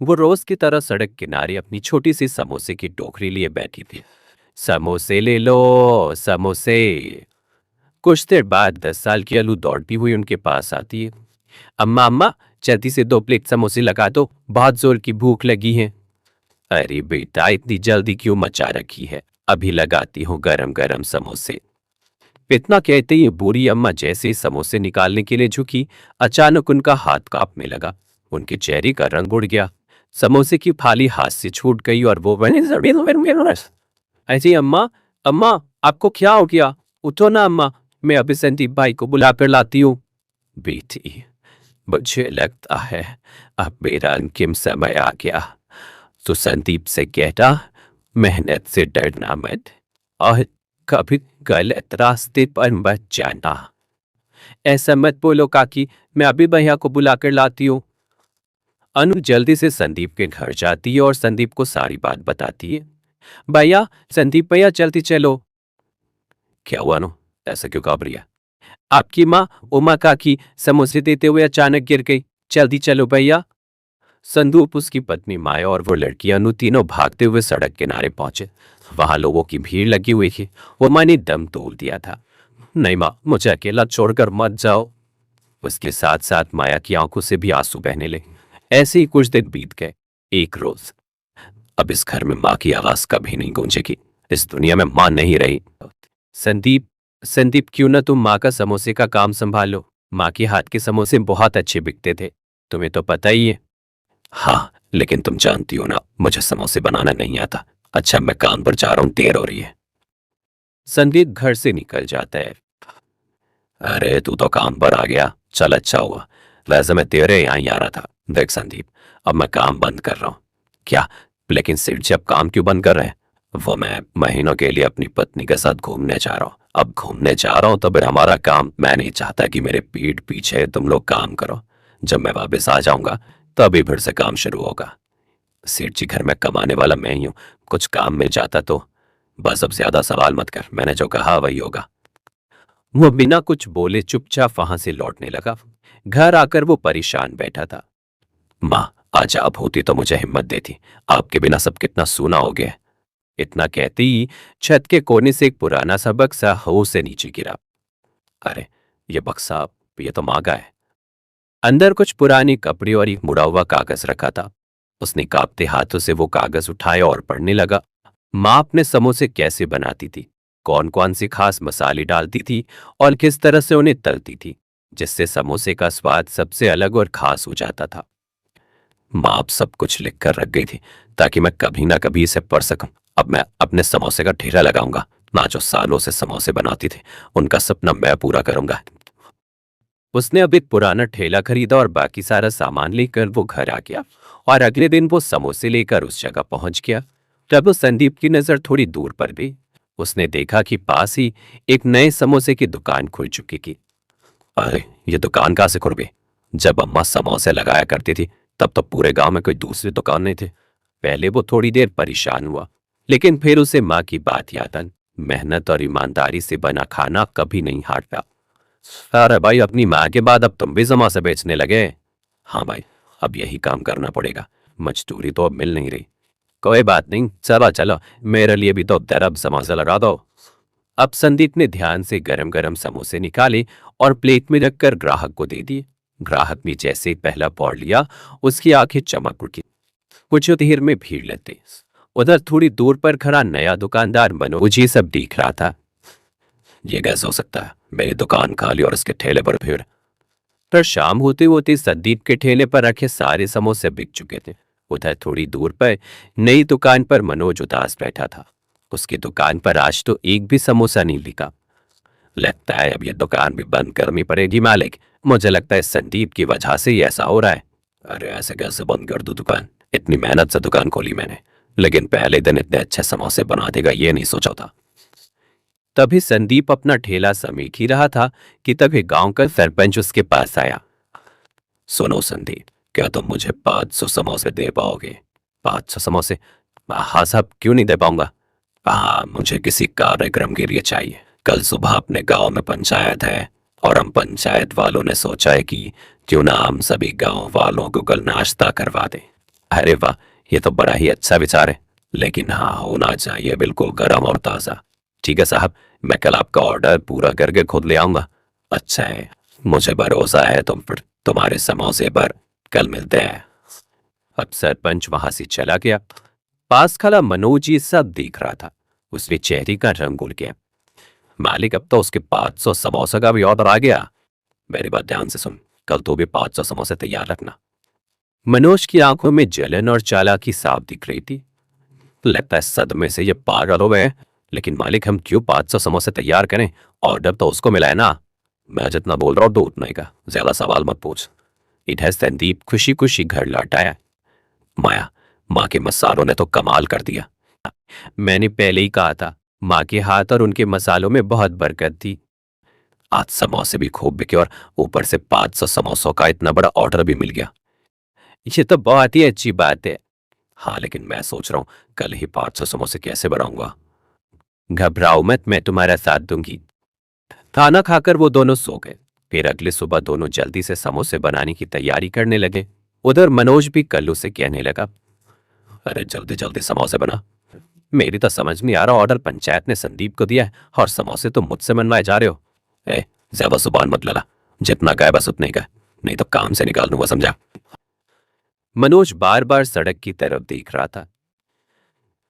वो रोज की तरह सड़क किनारे अपनी छोटी सी समोसे की टोकरी लिए बैठी थी। समोसे ले लो, समोसे। कुछ देर बाद 10 साल की अलू दौड़ती हुई उनके पास आती है। अम्मा अम्मा, जल्दी से 2 प्लेट समोसे लगा दो, बहुत जोर की भूख लगी है। अरे बेटा, इतनी जल्दी क्यों मचा रखी है, अभी लगाती हूँ गरम गरम समोसे। इतना कहते ही बूढ़ी अम्मा जैसे ही समोसे निकालने के लिए झुकी, अचानक उनका हाथ कांपने लगा। उनके चेहरे का रंग उड़ गया। समोसे की थाली हाथ से छूट गई और वो ऐसी अम्मा, अम्मा, आपको क्या हो गया? उठो ना अम्मा, मैं अभी संदीप भाई को बुला कर लाती हूँ। बेटी, मुझे लगता है अब मेरा अंतिम समय आ गया। तो संदीप से कहता, मेहनत से डरना मत और कभी गलत रास्ते पर मत जाना। ऐसा मत बोलो काकी, मैं अभी भैया को बुला कर लाती हूँ। अनु जल्दी से संदीप के घर जाती है और संदीप को सारी बात बताती है। भैया, संदीप भैया जल्दी चलो। क्या हुआ अनु, ऐसा क्यों घबरी है? आपकी माँ उमा काकी समोसे देते हुए अचानक गिर गई, जल्दी चलो भैया। संदूप, उसकी पत्नी माया और वो लड़की अनु तीनों भागते हुए सड़क किनारे पहुंचे। वहां लोगों की भीड़ लगी हुई थी। वो माँ ने दम तोड़ दिया था। नहीं माँ, मुझे अकेला छोड़कर मत जाओ। उसके साथ साथ माया की आंखों से भी आंसू बहने लगे। ऐसे ही कुछ दिन बीत गए। एक रोज, अब इस घर में माँ की आवाज कभी नहीं गूंजेगी। इस दुनिया में माँ नहीं रही। संदीप, संदीप, क्यों ना तुम माँ का समोसे का काम संभालो। माँ के हाथ के समोसे बहुत अच्छे बिकते थे, तुम्हें तो पता ही है। हाँ, लेकिन तुम जानती हो ना, मुझे समोसे बनाना नहीं आता। अच्छा, मैं काम पर जा रहा हूँ, देर हो रही है। संदीप घर से निकल जाता है। अरे तू तो काम पर आ गया, चल अच्छा हुआ। वैसे मैं तेरे यहाँ ही आ रहा था। देख संदीप, अब मैं काम बंद कर रहा हूँ। क्या? लेकिन सेठ जी अब काम क्यों बंद कर रहे हैं? वो मैं महीनों के लिए अपनी पत्नी के साथ घूमने जा रहा हूँ। अब घूमने जा रहा हूँ तो फिर हमारा काम, मैं नहीं चाहता कि मेरे पीठ पीछे तुम लोग काम करो। जब मैं वापस आ जाऊंगा तभी फिर से काम शुरू होगा। सेठ जी, घर में कमाने वाला मैं ही हूँ, कुछ काम मिल जाता तो। बस अब ज्यादा सवाल मत कर, मैंने जो कहा वही होगा। वो बिना कुछ बोले चुपचाप वहां से लौटने लगा। घर आकर वो परेशान बैठा था। माँ, आज आप होती तो मुझे हिम्मत देती, आपके बिना सब कितना सूना हो गया है। इतना कहते ही छत के कोने से एक पुराना सा बक्सा होश से नीचे गिरा। अरे, ये बक्सा, ये तो मांगा है। अंदर कुछ पुराने कपड़े और एक मुड़ा हुआ कागज रखा था। उसने कांपते हाथों से वो कागज उठाया और पढ़ने लगा। माँ अपने समोसे कैसे बनाती थी, कौन कौन से खास मसाले डालती थी और किस तरह से उन्हें तलती थी, जिससे समोसे का स्वाद सबसे अलग और खास हो जाता था। माँ अब सब कुछ लिख कर रख गई थी ताकि मैं कभी ना कभी इसे पढ़ सकूं। अब मैं अपने समोसे का ठेला लगाऊंगा। माँ जो सालों से समोसे बनाती थी, उनका सपना मैं पूरा करूंगा। उसने अब एक पुराना ठेला खरीदा और बाकी सारा सामान लेकर वो घर आ गया। और अगले दिन वो समोसे लेकर उस जगह पहुंच गया। तब उस संदीप की नजर थोड़ी दूर पर भी। उसने देखा कि पास ही एक नए समोसे की दुकान खुल चुकी थी। अरे, ये दुकान कहाँ से खुल गई? जब अम्मा समोसे लगाया करती थी तब तो पूरे गांव में कोई दूसरी दुकान नहीं थी। पहले वो थोड़ी देर परेशान हुआ, लेकिन फिर उसे माँ की बात याद आई। मेहनत और ईमानदारी से बना खाना कभी नहीं हारता। अरे भाई, अपनी माँ के बाद अब तुम भी समोसे बेचने लगे? हाँ भाई, अब यही काम करना पड़ेगा, मजदूरी तो अब मिल नहीं रही। कोई बात नहीं, चलो चलो, मेरे लिए भी तो दरअब समोसे लगा दो। अब संदीप ने ध्यान से गरम गरम समोसे निकाले और प्लेट में रखकर ग्राहक को दे दिए। ग्राहक ने जैसे ही पहला पौड़ लिया, उसकी आंखें चमक उठी। कुछ देर में भीड़ लगी। उधर थोड़ी दूर पर खड़ा नया दुकानदार मनोज ये सब देख रहा था। ये कैसे हो सकता है, मेरी दुकान खाली और इसके ठेले पर भीड़? पर शाम होते होते संदीप के ठेले पर रखे सारे समोसे बिक चुके थे। उधर थोड़ी दूर पर नई दुकान पर मनोज उदास बैठा था। उसकी दुकान पर आज तो एक भी समोसा नहीं बिका। लगता है अब ये दुकान भी बंद करनी पड़ेगी मालिक। मुझे लगता है संदीप की वजह से ही ऐसा हो रहा है। अरे ऐसे कैसे बंद कर दूं दुकान? इतनी मेहनत से दुकान खोली मैंने, लेकिन पहले दिन इतने अच्छे समोसे बना देगा ये नहीं सोचा था। तभी संदीप अपना ठेला समेट ही रहा था कि तभी गांव का सरपंच उसके पास आया। सुनो संदीप, क्या तुम मुझे 500 समोसे दे पाओगे? 500 समोसे? हाँ साहब, क्यों नहीं दे पाऊंगा। हाँ, मुझे किसी कार्यक्रम के लिए चाहिए। कल सुबह अपने गांव में पंचायत है और हम पंचायत वालों ने सोचा है कि क्यों ना हम सभी गांव वालों को कल नाश्ता करवा दें। अरे वाह, ये तो बड़ा ही अच्छा विचार है। लेकिन हाँ, होना चाहिए बिल्कुल गर्म और ताज़ा। ठीक है साहब, मैं कल आपका ऑर्डर पूरा करके खुद ले आऊँगा। अच्छा है, मुझे भरोसा है तुम पर, तुम्हारे समोसे पर। कल मिलते हैं। अब सरपंच वहां से चला गया। पास खड़ा मनोज ये सब देख रहा था। उसके चेहरे का रंग उड़ गया। मालिक, अब तो उसके 500 समोसा का भी ऑर्डर आ गया। मेरी बात ध्यान से सुन, कल तो भी 500 समोसे तैयार रखना। मनोज की आंखों में जलन और चालाकी साफ दिख रही थी। लगता है सदमे से ये पागल हो गए। लेकिन मालिक, हम क्यों 500 समोसे तैयार करें? ऑर्डर तो उसको मिला है ना। मैं जितना बोल रहा हूं तो उतना ही का, ज्यादा सवाल मत पूछ। इधर संदीप खुशी खुशी घर लौट आया। माया, माँ के मसालों ने तो कमाल कर दिया। मैंने पहले ही कहा था, माँ के हाथ और उनके मसालों में बहुत बरकत थी। आज समोसे भी खूब बिके और ऊपर से 500 समोसों का इतना बड़ा ऑर्डर भी मिल गया। ये तो बहुत ही अच्छी बात है। हाँ, लेकिन मैं सोच रहा हूँ कल ही 500 समोसे कैसे बनाऊंगा। घबराओ मत, मैं तुम्हारा साथ दूंगी। खाना खाकर वो दोनों सो गए। फिर अगली सुबह दोनों जल्दी से समोसे बनाने की तैयारी करने लगे। उधर मनोज भी कल्लू से कहने लगा, अरे जल्दी जल्दी समोसे बना। मेरी तो समझ नहीं आ रहा, ऑर्डर पंचायत ने संदीप को दिया है और समोसे तो मुझसे मनवाए जा रहे हो। ए, ज्यादा जुबान मत लड़ा। जितना कहे बस उतने का, नहीं तो काम से निकाल दूंगा, समझा। मनोज बार बार सड़क की तरफ देख रहा था।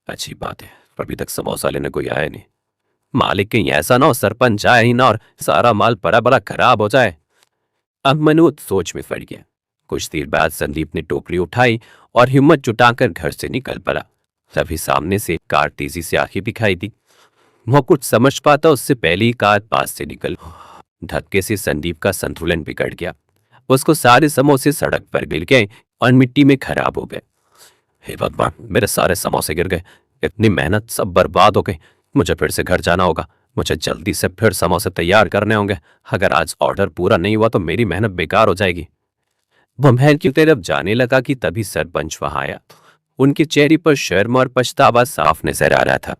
अच्छी बात है, अभी तक समोसा लेने कोई आया नहीं। मालिक कहीं ऐसा ना हो सरपंच आए ही ना और सारा माल पड़ा बड़ा खराब हो जाए। अब मनोज सोच में पड़ गया। कुछ देर बाद संदीप ने टोकरी उठाई और हिम्मत जुटाकर घर से निकल पड़ा। तभी सामने से एक कार तेजी से आके दिखाई दी। वो कुछ समझ पाता उससे पहले ही कार पास से निकल। धक्के से संदीप का संतुलन बिगड़ गया। उसको सारे समोसे सड़क पर गिर गए और मिट्टी में खराब हो गए। हे भगवान, मेरे सारे समोसे गिर गए। इतनी मेहनत सब बर्बाद हो गई। मुझे फिर से घर जाना होगा। मुझे जल्दी से फिर समोसे तैयार करने होंगे। अगर आज ऑर्डर पूरा नहीं हुआ तो मेरी मेहनत बेकार हो जाएगी। वो महल की तरफ जाने लगा कि तभी सरपंच वहां आया। उनके चेहरे पर शर्म और पछतावा साफ नजर आ रहा था।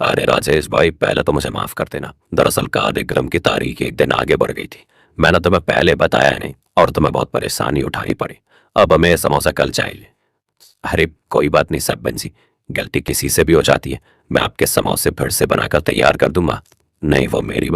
अरे राजेश भाई, पहले तो मुझे माफ कर देना। दरअसल कार्यक्रम की तारीख एक दिन आगे बढ़ गई थी। मैंने तुम्हें पहले बताया नहीं और तुम्हें बहुत परेशानी उठानी पड़ी। अब हमें ये समोसा कल चाहिए। अरे कोई बात नहीं सरपंच जी, गलती किसी से भी हो जाती है। मैं आपके समोसे फिर से बनाकर तैयार कर दूंगा। नहीं, वो मेरी